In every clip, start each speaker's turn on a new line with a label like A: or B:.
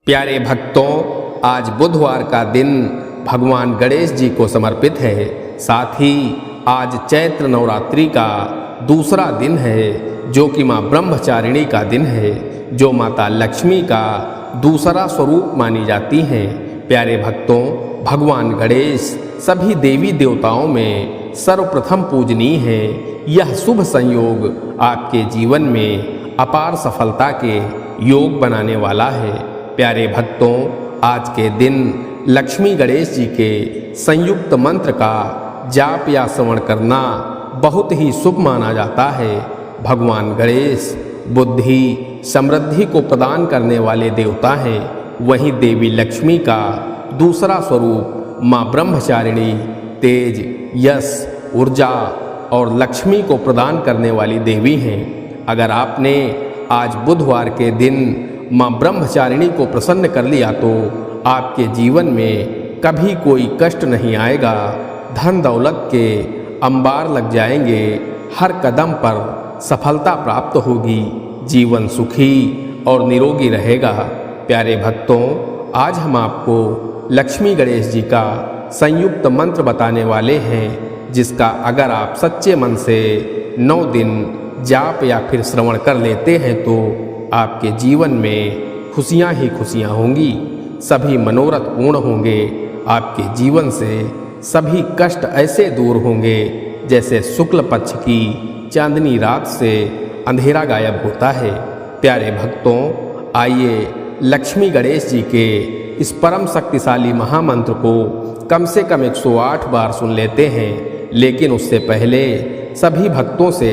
A: प्यारे भक्तों, आज बुधवार का दिन भगवान गणेश जी को समर्पित है। साथ ही आज चैत्र नवरात्रि का दूसरा दिन है, जो कि माँ ब्रह्मचारिणी का दिन है, जो माता लक्ष्मी का दूसरा स्वरूप मानी जाती हैं। प्यारे भक्तों, भगवान गणेश सभी देवी देवताओं में सर्वप्रथम पूजनीय है। यह शुभ संयोग आपके जीवन में अपार सफलता के योग बनाने वाला है। प्यारे भक्तों, आज के दिन लक्ष्मी गणेश जी के संयुक्त मंत्र का जाप या श्रवण करना बहुत ही शुभ माना जाता है। भगवान गणेश बुद्धि समृद्धि को प्रदान करने वाले देवता हैं। वहीं देवी लक्ष्मी का दूसरा स्वरूप माँ ब्रह्मचारिणी तेज, यश, ऊर्जा और लक्ष्मी को प्रदान करने वाली देवी हैं। अगर आपने आज बुधवार के दिन माँ ब्रह्मचारिणी को प्रसन्न कर लिया तो आपके जीवन में कभी कोई कष्ट नहीं आएगा। धन दौलत के अंबार लग जाएंगे। हर कदम पर सफलता प्राप्त होगी। जीवन सुखी और निरोगी रहेगा। प्यारे भक्तों, आज हम आपको लक्ष्मी गणेश जी का संयुक्त मंत्र बताने वाले हैं, जिसका अगर आप सच्चे मन से 9 दिन जाप या फिर श्रवण कर लेते हैं तो आपके जीवन में खुशियां ही खुशियां होंगी। सभी मनोरथ पूर्ण होंगे। आपके जीवन से सभी कष्ट ऐसे दूर होंगे जैसे शुक्ल पक्ष की चांदनी रात से अंधेरा गायब होता है। प्यारे भक्तों, आइए लक्ष्मी गणेश जी के इस परम शक्तिशाली महामंत्र को कम से कम 108 बार सुन लेते हैं। लेकिन उससे पहले सभी भक्तों से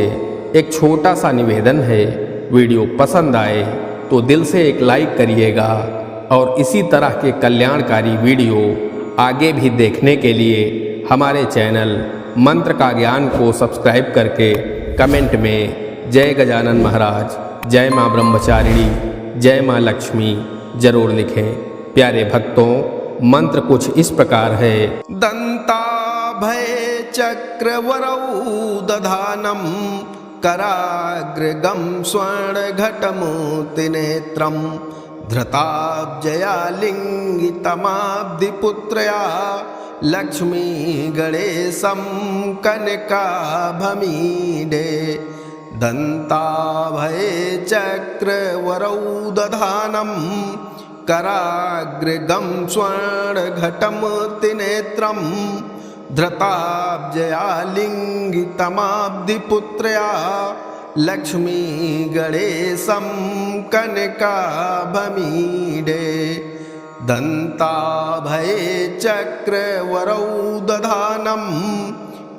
A: एक छोटा सा निवेदन है। वीडियो पसंद आए तो दिल से एक लाइक करिएगा और इसी तरह के कल्याणकारी वीडियो आगे भी देखने के लिए हमारे चैनल मंत्र का ज्ञान को सब्सक्राइब करके कमेंट में जय गजानन महाराज, जय माँ ब्रह्मचारिणी, जय माँ लक्ष्मी जरूर लिखें। प्यारे भक्तों, मंत्र कुछ इस प्रकार है।
B: दंताभय चक्रवरौ दधानम कराग्रगम स्वर्णघटमूर्तिनेत्रम धृताब्जया लिंगितमाब्धिपुत्रया लक्ष्मी गणेशं कनकाभमीडे। दंताभये चक्रवरौ दधानं कराग्रगं स्वर्णघटमूर्तिनेत्रं धृताब्जया लिंगितमाब्धिपुत्रया लक्ष्मी गणेशं कनकाभमीडे। दंताभये चक्रवरौ दधानं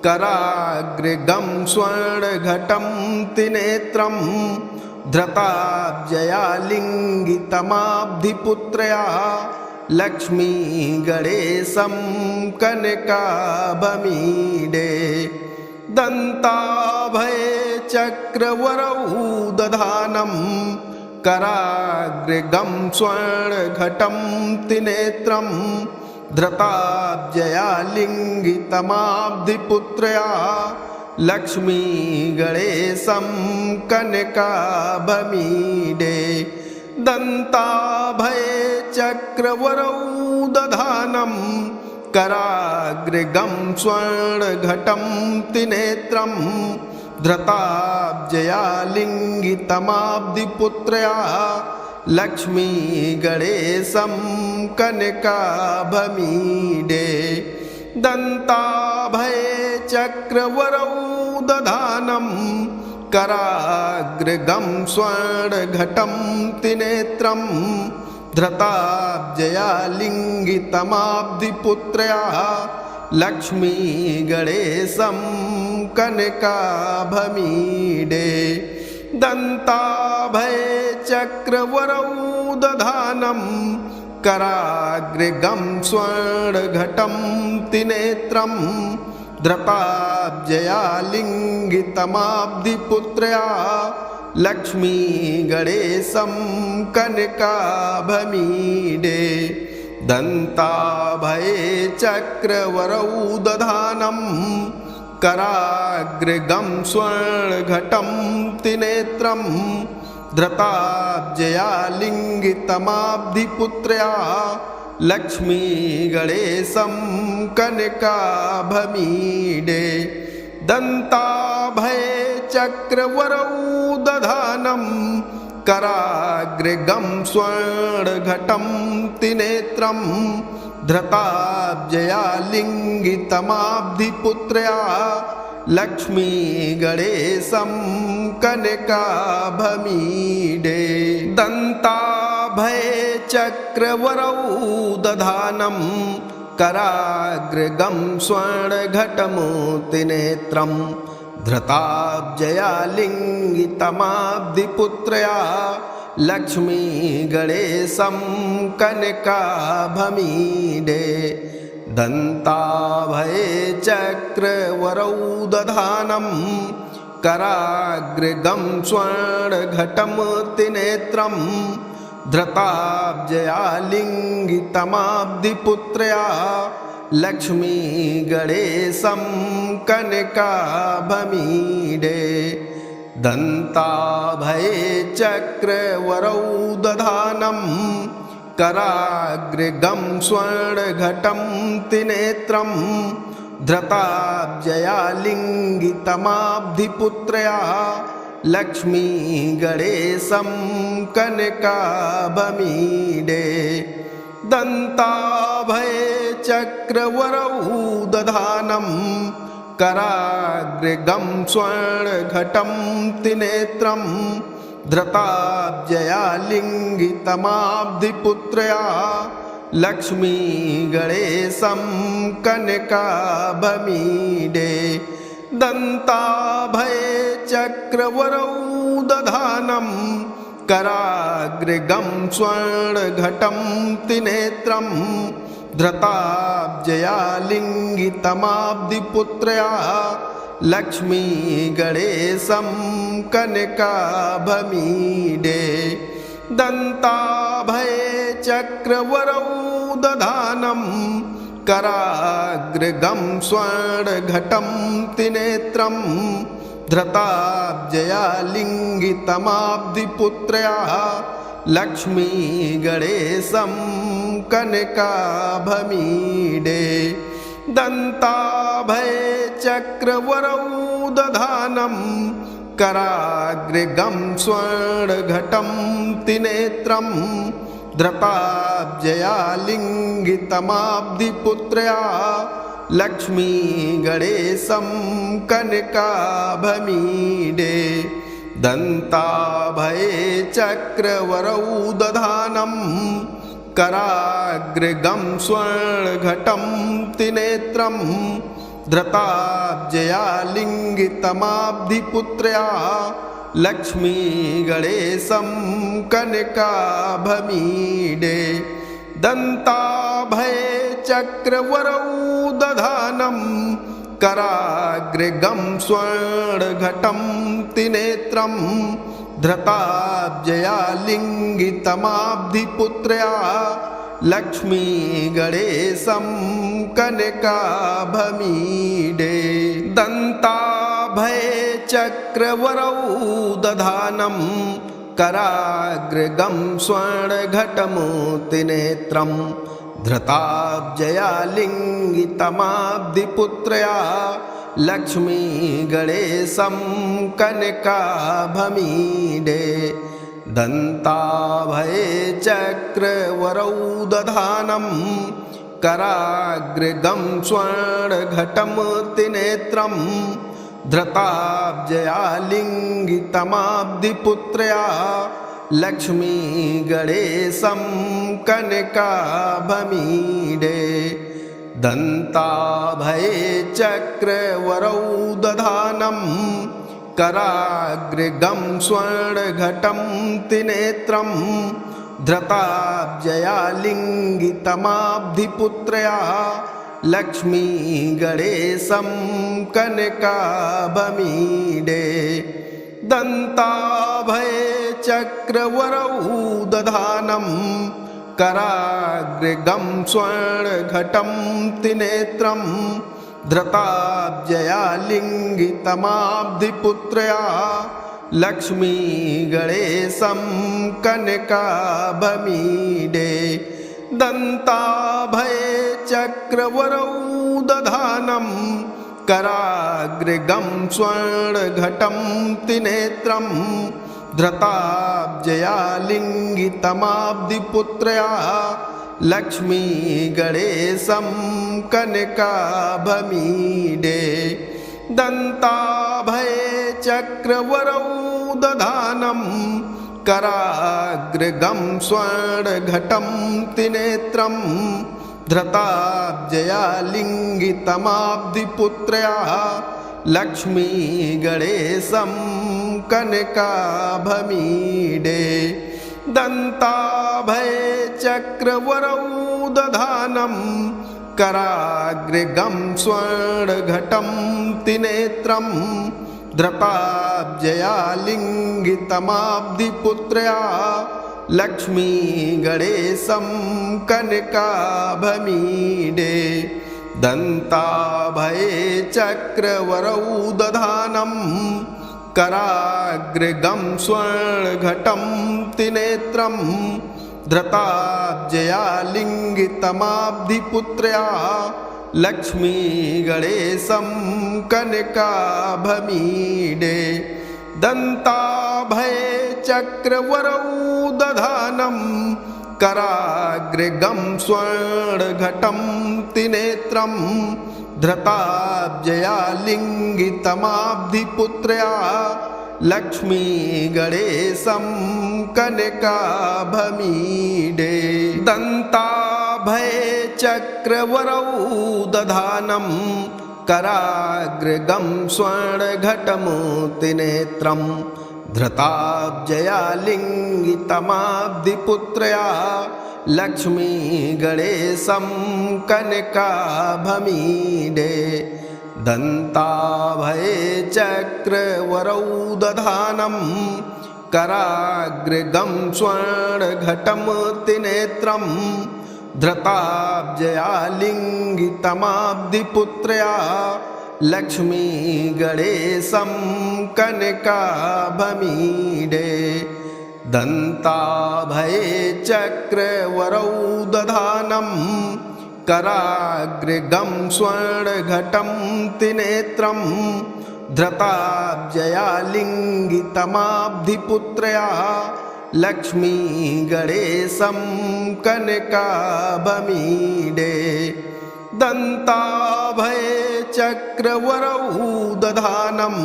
B: कराग्रगं स्वर्णघटं त्रिनेत्रं धृताब्जया लिंगितमाब्धिपुत्रया लक्ष्मी गणेशं कनकाभमीडे। दंताभये चक्रवरौ दधानं कराग्रगं स्वर्णघटं त्रिनेत्रं धृताब्जया लिंगितमाब्धिपुत्रया लक्ष्मी गणेशं कनकाभमीडे। दंताभये चक्रवरौ दधानं कराग्रगं स्वर्णघटं त्रिनेत्रं धृताब्जया लिंगितमाब्धिपुत्रया लक्ष्मी गणेशं कनकाभमीडे। दंताभये चक्रवरौ दधानं कराग्रगं स्वर्णघटं त्रिनेत्रं धृताब्जया लिंगितमाब्धिपुत्रया लक्ष्मी गणेशं कनकाभमीडे। दंताभये चक्रवरौ दधानं कराग्रगं स्वर्णघटं त्रिनेत्रं धृताब्जया लिंगितमाब्धिपुत्रया लक्ष्मी गणेशं कनकाभमीडे। दंताभये चक्रवरौ दधानं कराग्रगं स्वर्णघटं त्रिनेत्रं धृताब्जया लिङ्गितमाब्धिपुत्र्या लक्ष्मी गणेशं कनकाभमीडे दन्ताभये चक्रवरौ दधानं कराग्रगं स्वर्णघटं त्रिनेत्रं धृताब्जया लिङ्गितमाब्धिपुत्र्या लक्ष्मी गणेशं कनकाभमीडे दन्ताभये चक्रवरौ दधानं कराग्रगं स्वर्णघटमूर्तिनेत्रं धृताब्जया लिङ्गितमाब्धिपुत्र्या लक्ष्मी गणेशं कनकाभमीडे दन्ताभये चक्रवरौ दधानं कराग्रगं स्वर्णघटं त्रिनेत्रं धृताब्जया लिङ्गितमाब्धिपुत्र्या लक्ष्मी गणेशं कनकाभमीडे दन्ताभये चक्रवरौ दधानं कराग्रगं स्वर्णघटं त्रिनेत्रं धृताब्जया लिङ्गितमाब्धिपुत्र्या लक्ष्मी गणेशं कनकाभमीडे दन्ताभये चक्रवरौ दधानं कराग्रगं स्वर्णघटं त्रिनेत्रं धृताब्जया लिङ्गितमाब्धिपुत्र्या लक्ष्मी गणेशं कनकाभमीडे दन्ताभये चक्रवरौ दधानं कराग्रगं स्वर्णघटं त्रिनेत्रं धृताब्जया लिङ्गितमाब्धिपुत्र्या लक्ष्मी गणेशं कनकाभमीडे दन्ताभये चक्रवरौ दधानं कराग्रगं स्वर्णघटं त्रिनेत्रं धृताब्जया लिङ्गितमाब्धिपुत्र्या लक्ष्मी गणेशं कनकाभमीडे दन्ताभये चक्रवरौ दधानं कराग्रगं स्वर्णघटं त्रिनेत्रं धृताब्जया लिङ्गितमाब्धिपुत्र्या लक्ष्मी गणेशं कनकाभमीडे दन्ताभये चक्रवरौ दधानं कराग्रगं स्वर्णघटं त्रिनेत्रं धृताब्जया लिङ्गितमाब्धिपुत्र्या लक्ष्मी गणेशं कनकाभमीडे दन्ताभये चक्रवरौ दधानं कराग्रगं स्वर्णघटं त्रिनेत्रं धृताब्जया लिङ्गितमाब्धिपुत्र्या लक्ष्मी गणेशं कनकाभमीडे दन्ताभये चक्रवरौ दधानं कराग्रगं स्वर्णघटमूर्तिनेत्रं धृताब्जया लिङ्गितमाब्धिपुत्र्या लक्ष्मी गणेशं कनकाभमीडे दन्ताभये चक्रवरौ दधानं कराग्रगं स्वर्णघटं त्रिनेत्रं धृताब्जया लिङ्गितमाब्धिपुत्र्या लक्ष्मी गणेशं कनकाभमीडे दन्ताभये चक्रवरौ दधानं कराग्रगं स्वर्णघटं त्रिनेत्रं धृताब्जया लिङ्गितमाब्धिपुत्र्या लक्ष्मी गणेशं कनकाभमीडे दन्ताभये चक्रवरौ दधानं कराग्रगं स्वर्णघटं त्रिनेत्रं धृताब्जया लिङ्गितमाब्धिपुत्र्या लक्ष्मी गणेशं कनकाभमीडे दन्ताभये चक्रवरौ दधानं कराग्रगं स्वर्णघटं त्रिनेत्रं धृताब्जया लिङ्गितमाब्धिपुत्रया लक्ष्मी गणेशं कनकाभमीडे दन्ताभये चक्रवरौ दधानं कराग्रगं स्वर्णघटं त्रिनेत्रं धृताब्जया लिङ्गितमाब्धिपुत्रया लक्ष्मी गणेशं कनकाभमीडे दन्ताभये चक्रवरौ दधानं कराग्रगं स्वर्णघटं त्रिनेत्रं धृताब्जया लिङ्गितमाब्धिपुत्रया लक्ष्मी गणेशं कनकाभमीडे दन्ताभये चक्रवरौ दधानं कराग्रगं स्वर्णघटं त्रिनेत्रं धृताब्जया लिङ्गितमाब्धिपुत्रया लक्ष्मी गणेशं कनकाभमीडे दन्ताभये चक्रवरौ दधानं कराग्रगं स्वर्णघटं त्रिनेत्रं धृताब्जया लिङ्गितमाब्धिपुत्रया लक्ष्मी गणेशं कनकाभमीडे दन्ताभये चक्रवरौ दधानं कराग्रगं स्वर्णघटं त्रिनेत्रं धृताब्जया लिङ्गितमाब्धिपुत्रया लक्ष्मी गणेशं कनकाभमीडे दन्ताभये चक्रवरौ दधानं कराग्रगं स्वर्णघटं त्रिनेत्रं धृताब्जया लिङ्गितमाब्धिपुत्रया लक्ष्मी गणेशं कनकाभमीडे दन्ताभये चक्रवरौ दधानं कराग्रगं स्वर्णघटं त्रिनेत्रं धृताब्जया लिङ्गितमाब्धिपुत्रया लक्ष्मी गणेशं कनकाभमीडे दन्ताभये चक्रवरौ दधानं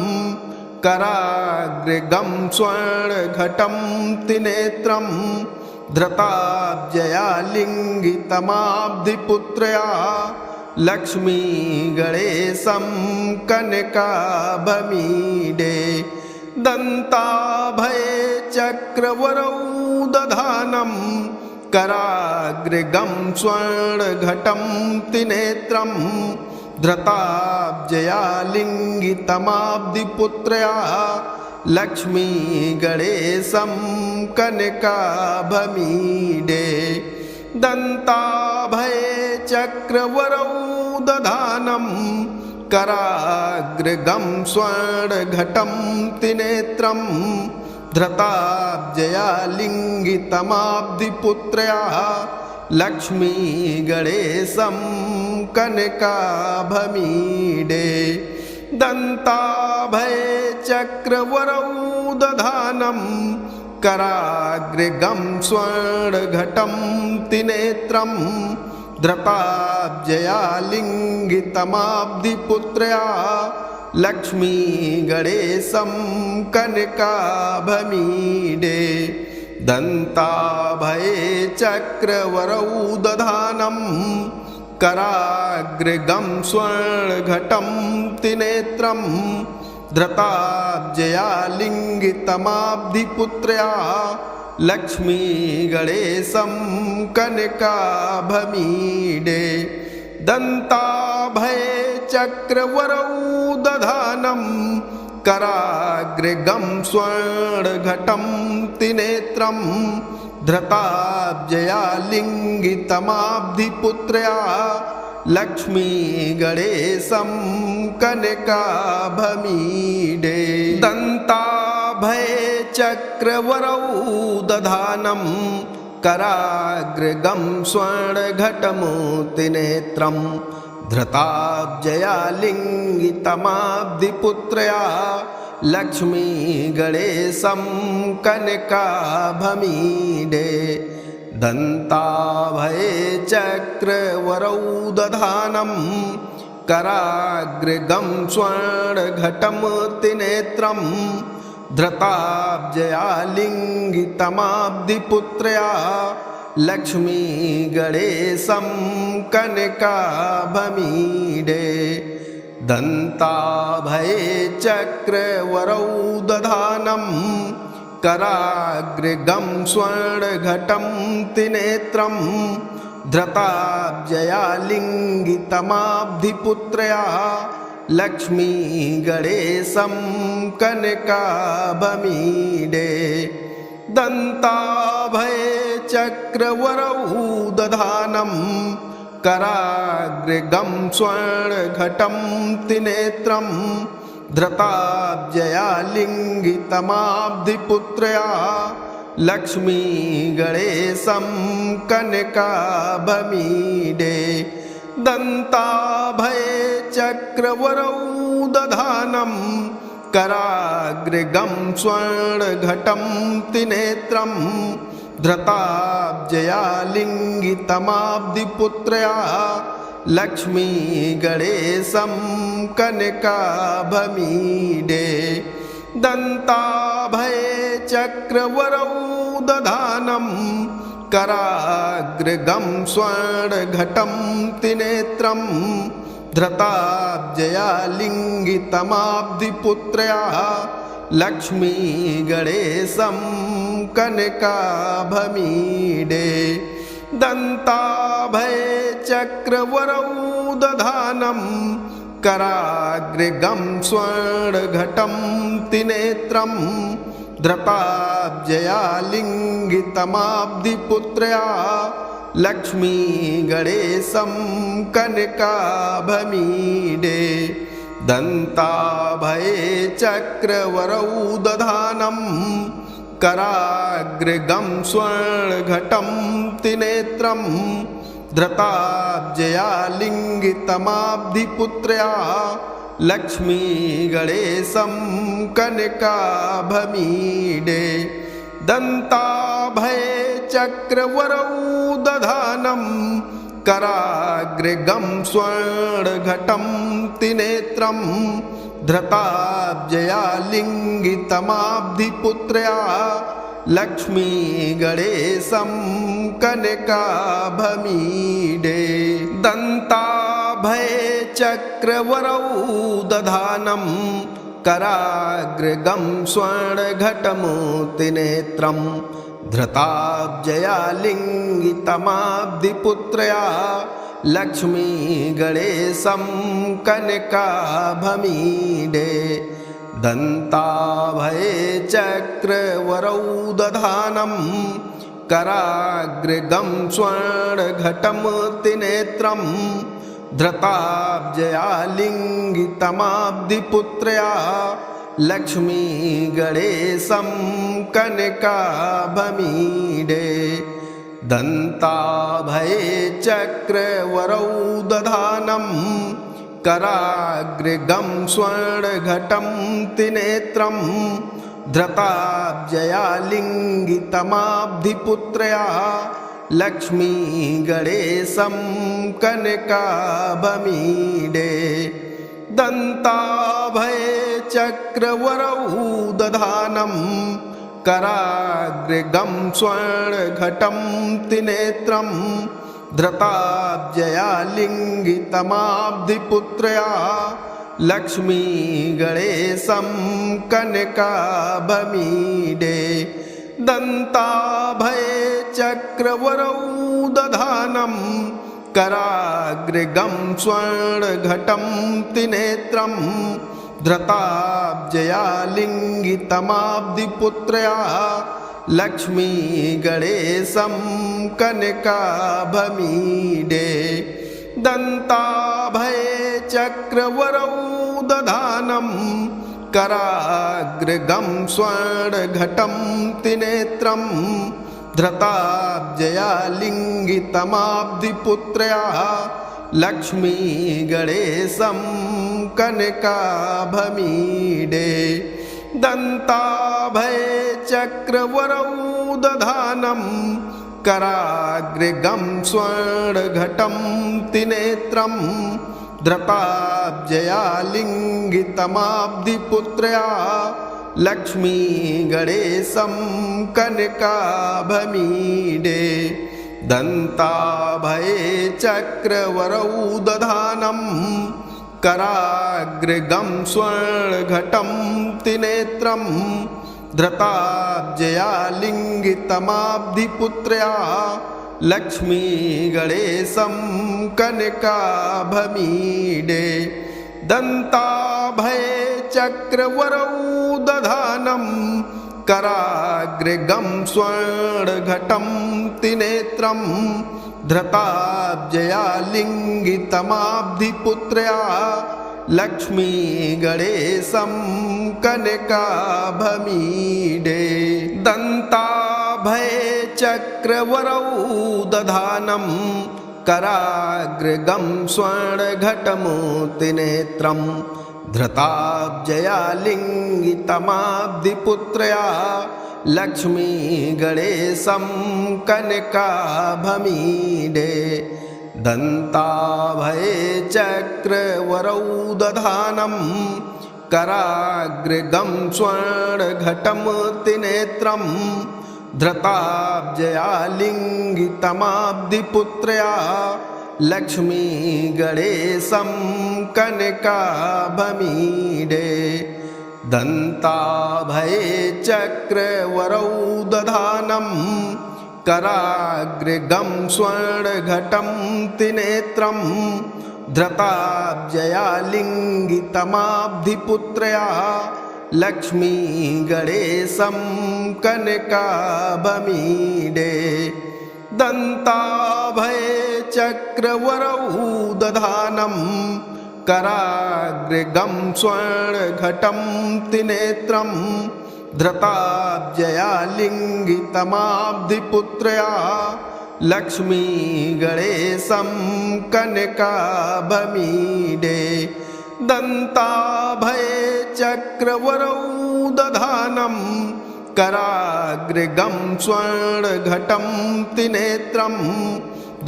B: कराग्रगं स्वर्णघटं त्रिनेत्रं धृताब्जया लिङ्गितमाब्धिपुत्रया लक्ष्मी गणेशं कनकाभमीडे दन्ताभये चक्रवरौ दधानं कराग्रगं स्वर्णघटं त्रिनेत्रं धृताब्जया लिङ्गितमाब्धिपुत्रया लक्ष्मी गणेशं कनकाभमीडे दन्ताभये चक्रवरौ दधानं कराग्रगं स्वर्णघटं त्रिनेत्रं धृताब्जया लिङ्गितमाब्धिपुत्रया लक्ष्मी गणेशं कनकाभमीडे दन्ताभये चक्रवरौ दधानं कराग्रगं स्वर्णघटं त्रिनेत्रं धृताब्जया लिङ्गितमाब्धिपुत्रया लक्ष्मी गणेशं कनकाभमीडे दन्ताभये चक्रवरौ दधानं कराग्रगं स्वर्णघटं त्रिनेत्रं धृताब्जया लिङ्गितमाब्धिपुत्रया लक्ष्मी गणेशं कनकाभमीडे दन्ताभये चक्रवरौ दधानं कराग्रगं स्वर्णघटं त्रिनेत्रं धृताब्जया लिङ्गितमाब्धिपुत्रया लक्ष्मी गणेशं कनकाभमीडे दन्ताभये चक्रवरौ दधानं कराग्रगं स्वर्णघटमूर्तिनेत्रं धृताब्जया लिङ्गितमाब्धिपुत्रया लक्ष्मी गणेशं कनकाभमीडे दन्ताभये चक्रवरौ दधानं कराग्रगं स्वर्णघटमूर्तिनेत्रं धृताब्जया लिङ्गितमाब्धिपुत्रया लक्ष्मी गणेशं कनकाभमीडे दन्ताभये चक्रवरौ दधानं कराग्रगं स्वर्णघटं त्रिनेत्रं धृताब्जया लिङ्गितमाब्धिपुत्रया लक्ष्मी गणेशं कनकाभमीडे दन्ताभये चक्रवरौ दधानं कराग्रगं स्वर्णघटं त्रिनेत्रं धृताब्जया लिङ्गितमाब्धिपुत्रया लक्ष्मी गणेशं कनकाभमीडे दन्ताभये चक्रवरौ दधानं कराग्रगं स्वर्णघटं त्रिनेत्रं धृताब्जया लिङ्गितमाब्धिपुत्रया लक्ष्मी गणेशं कनकाभमीडे दन्ताभये चक्रवरौ दधानं कराग्रगं स्वर्णघटं त्रिनेत्रं धृताब्जया लिङ्गितमाब्धिपुत्रया लक्ष्मी गणेशं कनकाभमीडे दन्ताभये चक्रवरौ दधानं कराग्रगं स्वर्णघटं त्रिनेत्रं धृताब्जया लिङ्गितमाब्धिपुत्रया लक्ष्मी गणेशं कनकाभमीडे दन्ताभये चक्रवरौ दधानं कराग्रगं स्वर्णघटं त्रिनेत्रं धृताब्जया लिङ्गितमाब्धिपुत्रया लक्ष्मी गणेशं कनकाभमीडे दन्ताभये चक्रवरौ दधानं कराग्रगं स्वर्णघटं त्रिनेत्रं धृताब्जया लिङ्गितमाब्धिपुत्रया लक्ष्मी गणेशं कनकाभमीडे दन्ताभये चक्रवरौ दधानं कराग्रगं स्वर्णघटमूर्तिनेत्रं धृताब्जया लिङ्गितमाब्धिपुत्रया लक्ष्मी गणेशं कनकाभमीडे दन्ताभये चक्रवरौ दधानं कराग्रगं स्वर्णघटं त्रिनेत्रं धृताब्जया लिङ्गितमाब्धिपुत्रया लक्ष्मी गणेशं कनकाभमीडे दन्ताभये चक्रवरौ दधानं कराग्रगं स्वर्णघटं त्रिनेत्रं धृताब्जया लिङ्गितमाब्धिपुत्रया लक्ष्मी गणेशं कनकाभमीडे दन्ताभये चक्रवरौ दधानं कराग्रगं स्वर्णघटं त्रिनेत्रं धृताब्जया लिङ्गितमाब्धिपुत्रया लक्ष्मी गणेशं कनकाभमीडे दन्ताभये चक्रवरौ दधानं कराग्रगं स्वर्णघटं त्रिनेत्रं धृताब्जया लिङ्गितमाब्धिपुत्रया लक्ष्मी गणेशं कनकाभमीडे दन्ताभये चक्रवरौ दधानं कराग्रगं स्वर्णघटं त्रिनेत्रं धृताब्जया लिङ्गितमाब्धिपुत्र्याः लक्ष्मी गणेशं कनकाभमीडे दन्ताभये चक्रवरौ दधानं कराग्रगं स्वर्णघटं त्रिनेत्रं धृताब्जया लिङ्गितमाब्धिपुत्र्याः लक्ष्मी गणेशं कनकाभमीडे दन्ताभये चक्रवरौ दधानं कराग्रगं स्वर्णघटं त्रिनेत्रं धृताब्जया लिङ्गितमाब्धिपुत्र्याः लक्ष्मी गणेशं कनकाभमीडे दन्ताभये चक्रवरौ दधानं कराग्रगं स्वर्णघटं त्रिनेत्रं धृताब्जया लिङ्गितमाब्धिपुत्र्याः लक्ष्मी गणेशं कनकाभमीडे दन्ताभये चक्रवरौ दधानं कराग्रगं स्वर्णघटं त्रिनेत्रं धृताब्जया लिङ्गितमाब्धिपुत्र्याः लक्ष्मी गणेशं कनकाभमीडे दन्ताभये चक्रवरौ दधानं कराग्रगं स्वर्णघटं त्रिनेत्रं धृताब्जया लिङ्गितमाब्धिपुत्र्याः लक्ष्मी गणेशं कनकाभमीडे दन्ताभये चक्रवरौ दधानं कराग्रगं स्वर्णघटं त्रिनेत्रं धृताब्जया लिङ्गितमाब्धिपुत्र्याः लक्ष्मी गणेशं कनकाभमीडे दन्ताभये चक्रवरौ दधानं कराग्रगं स्वर्णघटं त्रिनेत्रं धृताब्जया लिङ्गितमाब्धिपुत्र्याः लक्ष्मी गणेशं कनकाभमीडे दन्ताभये चक्रवरौ दधानं कराग्रगं स्वर्णघटं त्रिनेत्रं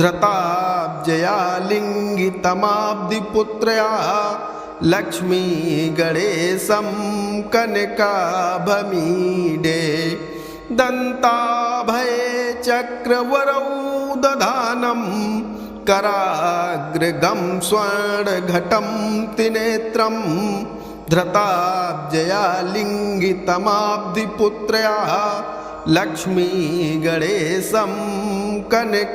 B: धृताब्जया लिङ्गितमाब्धिपुत्र्याः लक्ष्मी गणेशं कनकाभमीडे दन्ताभये चक्रवरौ दधानं कराग्रगं स्वर्णघटं त्रिनेत्रं धृताब्जया लिङ्गितमाब्धिपुत्र्याः लक्ष्मी गणेशं कनकाभमीडे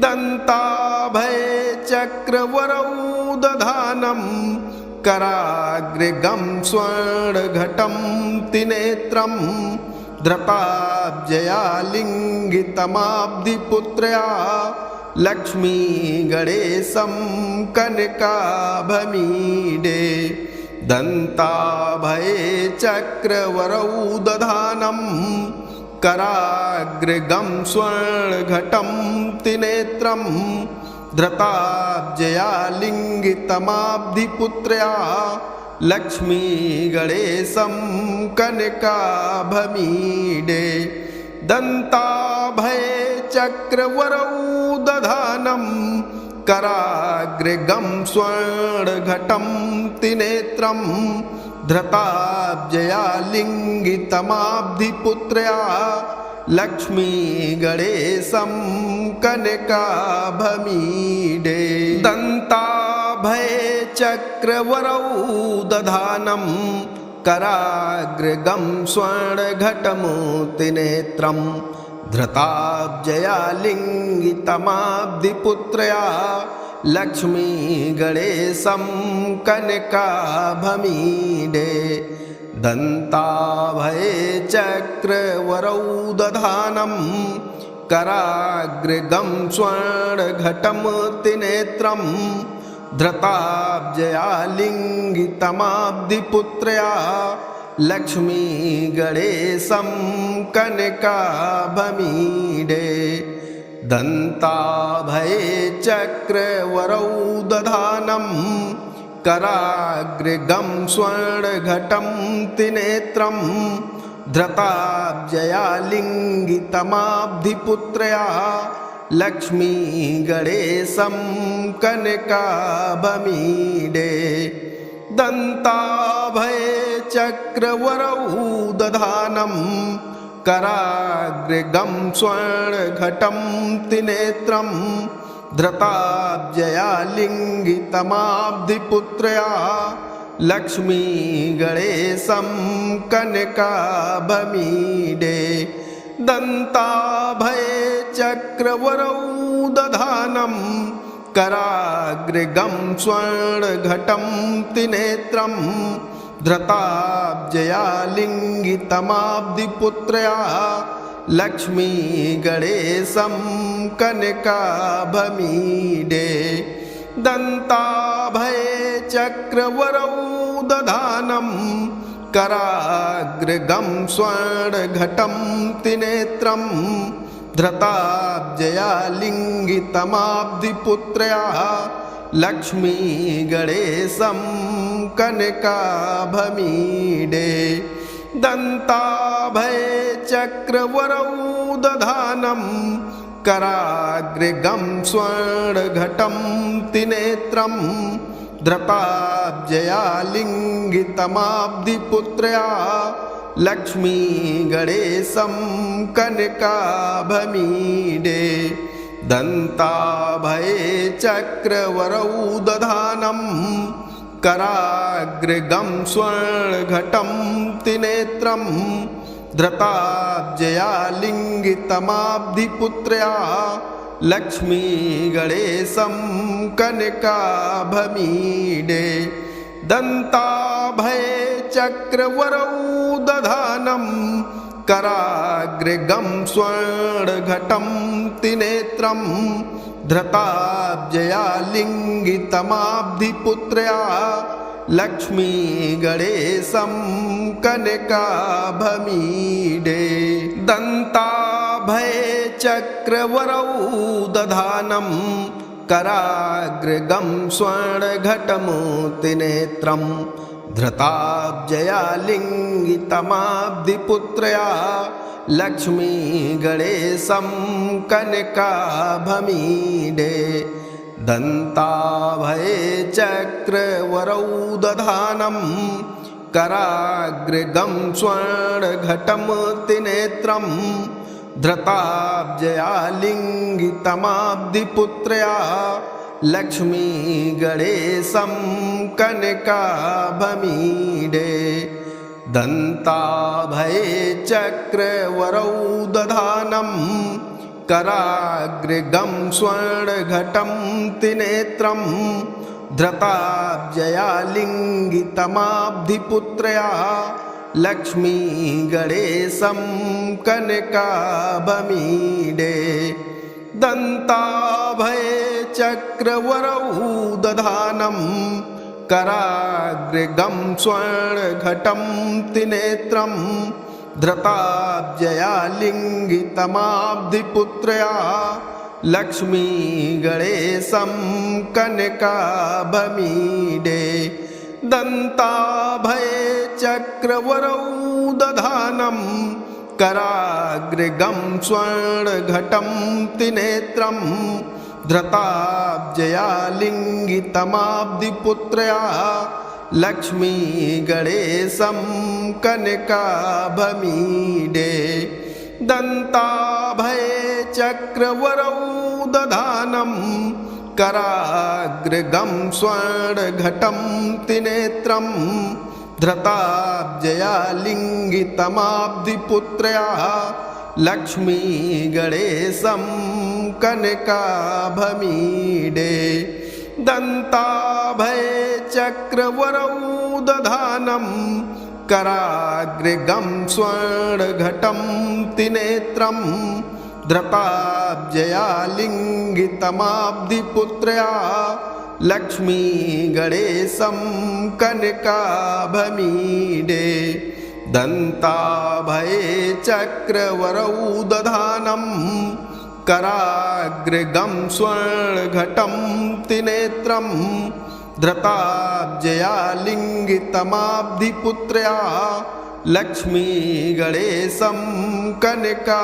B: दन्ताभये चक्रवरौ दधानं कराग्रगं स्वर्णघटं त्रिनेत्रं धृताब्जया लिङ्गितमाब्धिपुत्र्याः लक्ष्मी गणेशं कनकाभमीडे दन्ताभये चक्रवरौ दधानं कराग्रगं स्वर्णघटं त्रिनेत्रं धृताब्जया लिङ्गितमाब्धिपुत्र्याः लक्ष्मी गणेशं कनकाभमीडे दन्ताभये चक्रवरौ दधानं कराग्रगं स्वर्णघटं त्रिनेत्रं धृताब्जया लिङ्गितमाब्धिपुत्र्याः लक्ष्मी गणेशं कनकाभमीडे दन्ताभये चक्रवरौ दधानं कराग्रगं स्वर्णघटं त्रिनेत्रं धृताब्जया लिङ्गितमाब्धिपुत्र्याः लक्ष्मी गणेशं कनकाभमीडे दन्ताभये चक्रवरौ दधानं कराग्रगं स्वर्णघटं त्रिनेत्रं धृताब्जयालिङ्गितमाब्धिपुत्रया लक्ष्मी गणेशं कनकाभमीडे दन्ताभये चक्रवरौ दधानं कराग्रगं स्वर्णघटं त्रिनेत्रं धृताब्जयालिङ्गितमाब्धिपुत्रया लक्ष्मी गणेशं कनकाभमीडे दन्ताभये चक्रवरौ दधानं कराग्रगं स्वर्णघटं त्रिनेत्रं धृताब्जयालिङ्गितमाब्धिपुत्रया लक्ष्मी गणेशं कनकाभमीडे दन्ताभये चक्रवरौ दधानं कराग्रगं स्वर्णघटं त्रिनेत्रं धृताब्जयालिङ्गितमाब्धिपुत्रया लक्ष्मी गणेशं कनकाभमीडे दन्ताभये चक्रवरौ दधानं कराग्रगं स्वर्णघटं त्रिनेत्रं धृताब्जयालिङ्गितमाब्धिपुत्रया लक्ष्मी गणेशं कनकाभमीडे दन्ताभये चक्रवरौ दधानं कराग्रगं स्वर्णघटं त्रिनेत्रं धृताब्जयालिङ्गितमाब्धिपुत्रया लक्ष्मी गणेशं कनकाभमीडे दन्ताभये चक्रवरौ दधानं कराग्रगं स्वर्णघटं त्रिनेत्रं धृताब्जयालिङ्गितमाब्धिपुत्रया लक्ष्मी गणेशं कनकाभमीडे दन्ताभये चक्रवरौ दधानं कराग्रगं स्वर्णघटं त्रिनेत्रं धृताब्जयालिङ्गितमाब्धिपुत्रया लक्ष्मी गणेशं कनकाभमीडे दन्ताभये चक्रवरौ दधानं कराग्रगं स्वर्णघटं त्रिनेत्रं धृताब्जयालिङ्गितमाब्धिपुत्रया लक्ष्मी गणेशं कनकाभमीडे दन्ताभये चक्रवरौ दधानं कराग्रगं स्वर्णघटं त्रिनेत्रं धृताब्जयालिङ्गितमाब्धिपुत्रया लक्ष्मी गणेशं कनकाभमीडे दन्ताभये चक्रवरौ दधानं कराग्रगं स्वर्णघटं त्रिनेत्रं धृताब्जयालिङ्गितमाब्धिपुत्रया लक्ष्मी गणेशं कनकाभमीडे दन्ताभये चक्रवरौ दधानं कराग्रगं स्वर्णघटं त्रिनेत्रं धृताब्जयालिङ्गितमाब्धिपुत्रया लक्ष्मी गणेशं कनकाभमीडे दन्ताभये चक्रवरौ दधानं कराग्रगं स्वर्णघटं त्रिनेत्रं धृताब्जयालिङ्गितमाब्धिपुत्रया लक्ष्मी गणेशं कनकाभमीडे दन्ताभये चक्रवरौ दधानं कराग्रगं स्वर्णघटं त्रिनेत्रं धृताब्जयालिङ्गितमाब्धिपुत्रया लक्ष्मी गणेशं कनकाभमीडे दन्ताभये चक्रवरौ दधानं कराग्रगं स्वर्णघटं त्रिनेत्रं धृताब्जयालिङ्गितमाब्धिपुत्रया लक्ष्मी गणेशं कनकाभमीडे दन्ताभये चक्रवरौ दधानं कराग्रगं स्वर्णघटं त्रिनेत्रं धृताब्जया लिङ्गितमाब्धिपुत्र्या लक्ष्मी गणेशं कनकाभमीडे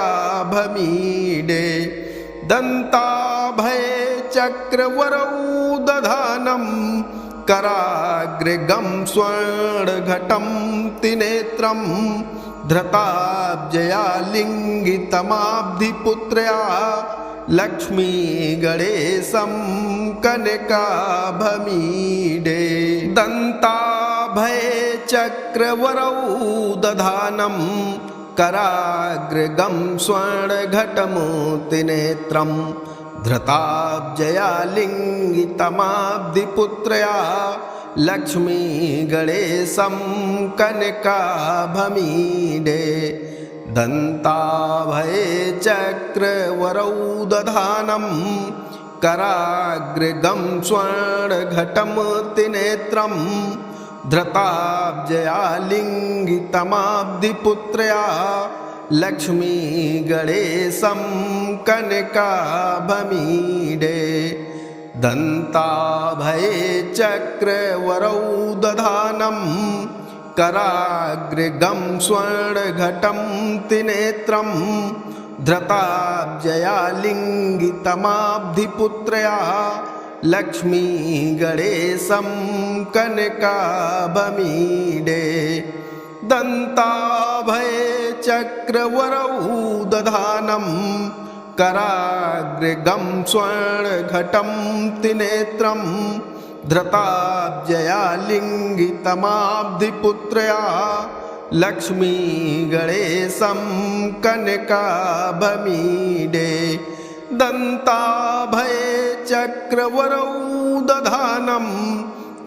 B: दन्ताभये चक्रवरौ दधानं कराग्रगं स्वर्णघटं त्रिनेत्रं धृताब्जया लिङ्गितमाब्धिपुत्र्या लक्ष्मी गणेशं कनकाभमीडे दन्ताभये चक्रवरौ दधानं कराग्रगं स्वर्णघटमूर्तिनेत्रं धृताब्जया लिङ्गितमाब्धिपुत्र्या लक्ष्मी गणेशं कनकाभमीडे दन्ताभये चक्रवरौ दधानं कराग्रगं स्वर्णघटं त्रिनेत्रं धृताब्जया लिङ्गितमाब्धिपुत्र्या लक्ष्मी गणेशं कनकाभमीडे दन्ताभये चक्रवरौ दधानं कराग्रगं स्वर्णघटं त्रिनेत्रं धृताब्जया लिङ्गितमाब्धिपुत्र्या लक्ष्मी गणेशं कनकाभमीडे दन्ताभये चक्रवरौ दधानं कराग्रगं स्वर्णघटं त्रिनेत्रं धृताब्जया लिङ्गितमाब्धिपुत्र्या लक्ष्मी गणेशं कनकाभमीडे दन्ताभये चक्रवरौ दधानं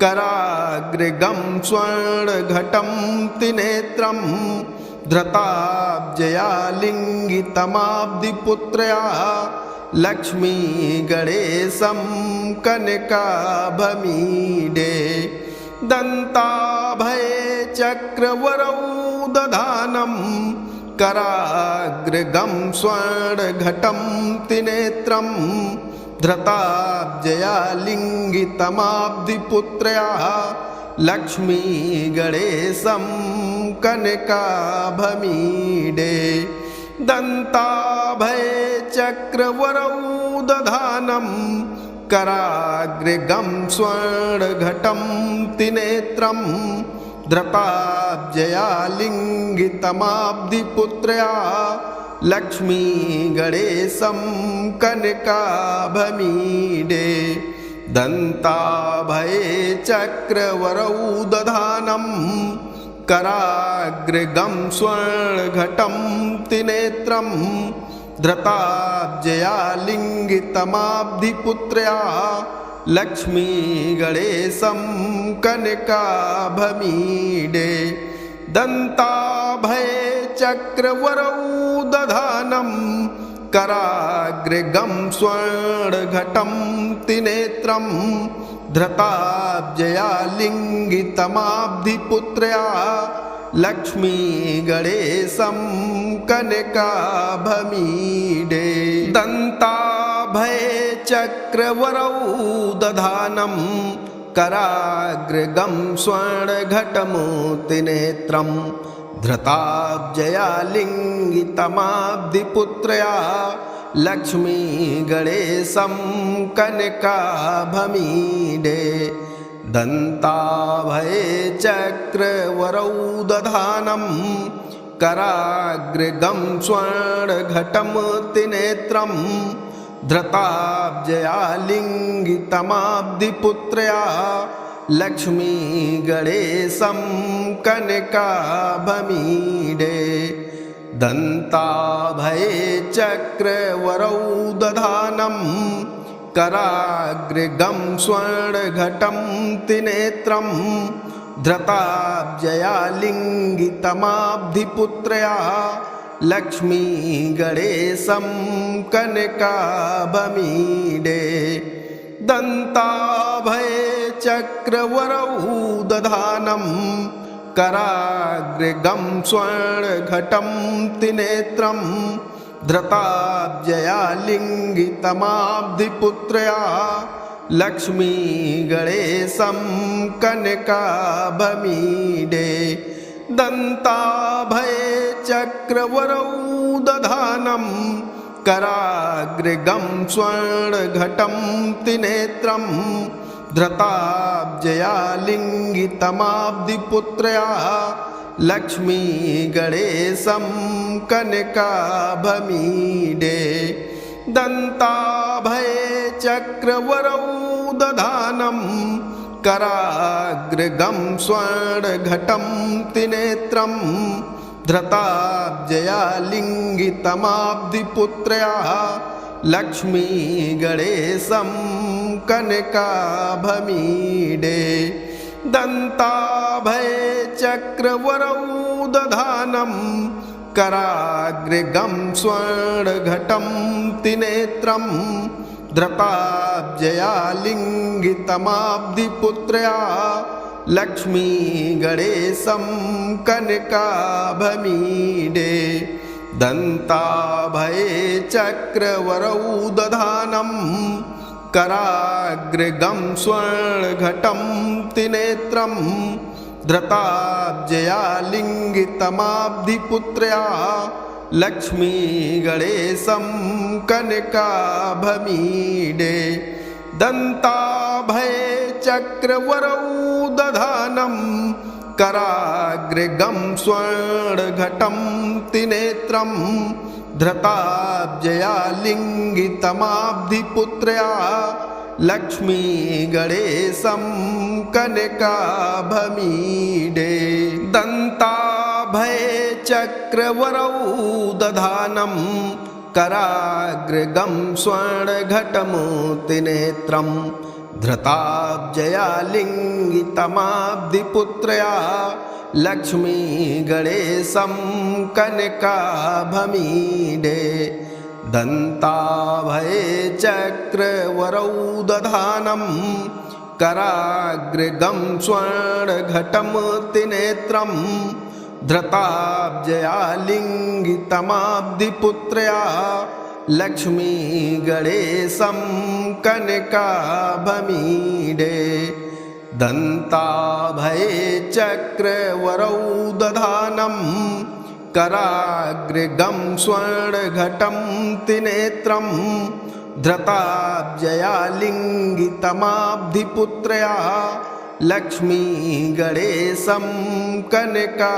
B: कराग्रगं स्वर्णघटं त्रिनेत्रं धृताब्जया लिङ्गितमाब्धिपुत्र्या लक्ष्मी गणेशं कनकाभमीडे दन्ताभये चक्रवरौ दधानं कराग्रगं स्वर्णघटं त्रिनेत्रं धृताब्जया लिङ्गितमाब्धिपुत्र्या लक्ष्मी गणेशं कनकाभमीडे दन्ताभये चक्रवरौ दधानं कराग्रगं स्वर्णघटं त्रिनेत्रं धृताब्जया लिङ्गितमाब्धिपुत्र्या लक्ष्मी गणेशं कनकाभमीडे दन्ताभये चक्रवरौ दधानं कराग्रगं स्वर्णघटं त्रिनेत्रं धृताब्जया लिङ्गितमाब्धिपुत्र्या लक्ष्मी गणेशं कनकाभमीडे दन्ताभये चक्रवरौ दधानं कराग्रगं स्वर्णघटं त्रिनेत्रं धृताब्जया लिङ्गितमाब्धिपुत्र्या लक्ष्मी गणेशं कनकाभमीडे दन्ताभये चक्रवरौ दधानं कराग्रगं स्वर्णघटमूर्तिनेत्रं धृताब्जया लिङ्गितमाब्धिपुत्र्या लक्ष्मी गणेशं कनकाभमीडे दन्ताभये चक्रवरौ दधानं कराग्रगं स्वर्णघटं त्रिनेत्रं धृताब्जया लिङ्गितमाब्धिपुत्र्या लक्ष्मी गणेशं कनकाभमीडे दन्ताभये चक्रवरौ दधानं कराग्रगं स्वर्णघटं त्रिनेत्रं धृताब्जया लिङ्गितमाब्धिपुत्र्या लक्ष्मी गणेशं कनकाभमीडे दन्ताभयचक्रवरौ दधानं कराग्रगं स्वर्णघटं त्रिनेत्रं धृताब्जया लिङ्गितमाब्धिपुत्रया लक्ष्मी गणेशं कनकाभमीडे दन्ताभयचक्रवरौ दधानं कराग्रगं स्वर्णघटं त्रिनेत्रं धृताब्जया लिङ्गितमाब्धिपुत्रया लक्ष्मी गणेशं कनकाभमीडे दन्ताभयचक्रवरौ दधानं कराग्रगं स्वर्णघटं त्रिनेत्रं धृताब्जया लिङ्गितमाब्धिपुत्रया लक्ष्मी गणेशं कनकाभमीडे दन्ताभयचक्रवरौ दधानं कराग्रगं स्वर्णघटं त्रिनेत्रं धृताब्जया लिङ्गितमाब्धिपुत्रया लक्ष्मी गणेशं कनकाभमीडे दन्ताभयचक्रवरौ दधानं कराग्रगं स्वर्णघटं त्रिनेत्रं धृताब्जया लिङ्गितमाब्धिपुत्रया लक्ष्मी गणेशं कनकाभमीडे दन्ताभयचक्रवरौ दधानं कराग्रगं स्वर्णघटं त्रिनेत्रं धृताब्जया लिङ्गितमाब्धिपुत्रया लक्ष्मी गणेशं कनकाभमीडे दन्ताभयचक्रवरौ दधानं कराग्रगं स्वर्णघटं त्रिनेत्रं धृताब्जया लिङ्गितमाब्धिपुत्रया लक्ष्मी गणेशं कनकाभमीडे दन्ताभयचक्रवरौ दधानं कराग्रगं स्वर्णघटं त्रिनेत्रं धृताब्जया लिङ्गितमाब्धिपुत्रया लक्ष्मी गणेशं कनकाभमीडे दन्ताभयचक्रवरौ दधानं कराग्रगं स्वर्णघटं त्रिनेत्रं धृताब्जया लिङ्गितमाब्धिपुत्रया लक्ष्मी गणेशं कनकाभमीडे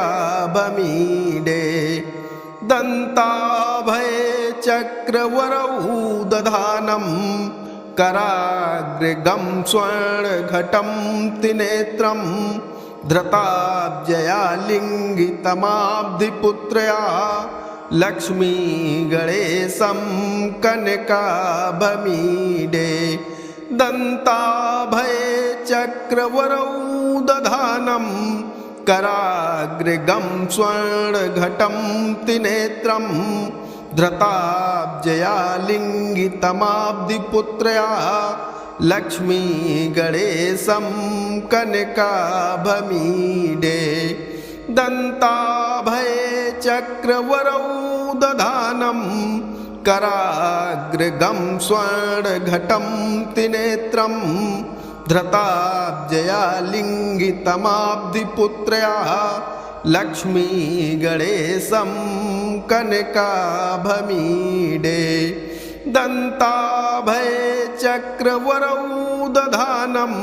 B: दन्ताभयचक्रवरौ दधानं कराग्रगं स्वर्णघटं त्रिनेत्रं धृताब्जया लिङ्गितमाब्धिपुत्रया लक्ष्मी गणेशं कनकाभमीडे दन्ताभयचक्रवरौ दधानं कराग्रगं स्वर्णघटं त्रिनेत्रं धृताब्जया लिङ्गितमाब्धिपुत्रया लक्ष्मी गणेशं कनकाभमीडे दन्ताभयचक्रवरौ दधानं कराग्रगं स्वर्णघटं त्रिनेत्रं धृताब्जया लिङ्गितमाब्धिपुत्रया लक्ष्मी गणेशं कनकाभमीडे दन्ताभयचक्रवरौ दधानं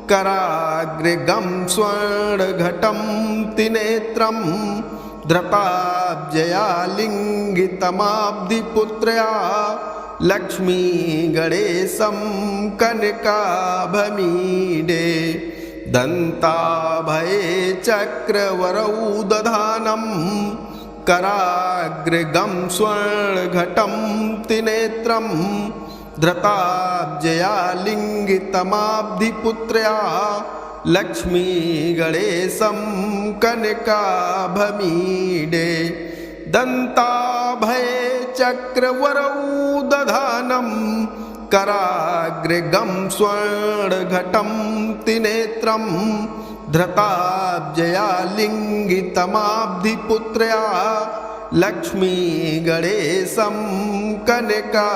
B: कराग्रगं स्वर्णघटं त्रिनेत्रं धृताब्जया लिङ्गितमाब्धिपुत्रया लक्ष्मी गणेशं कनकाभमीडे दन्ताभयचक्रवरौ दधानं कराग्रगं स्वर्णघटं त्रिनेत्रं धृताब्जया लिङ्गितमाब्धिपुत्रया लक्ष्मी गणेशं कनकाभमीडे दन्ताभयचक्रवरौ दधानं कराग्रगं स्वर्णघटं त्रिनेत्रं धृताब्जया लिङ्गितमाब्धिपुत्र्या लक्ष्मी गणेशं कनकाभमीडे।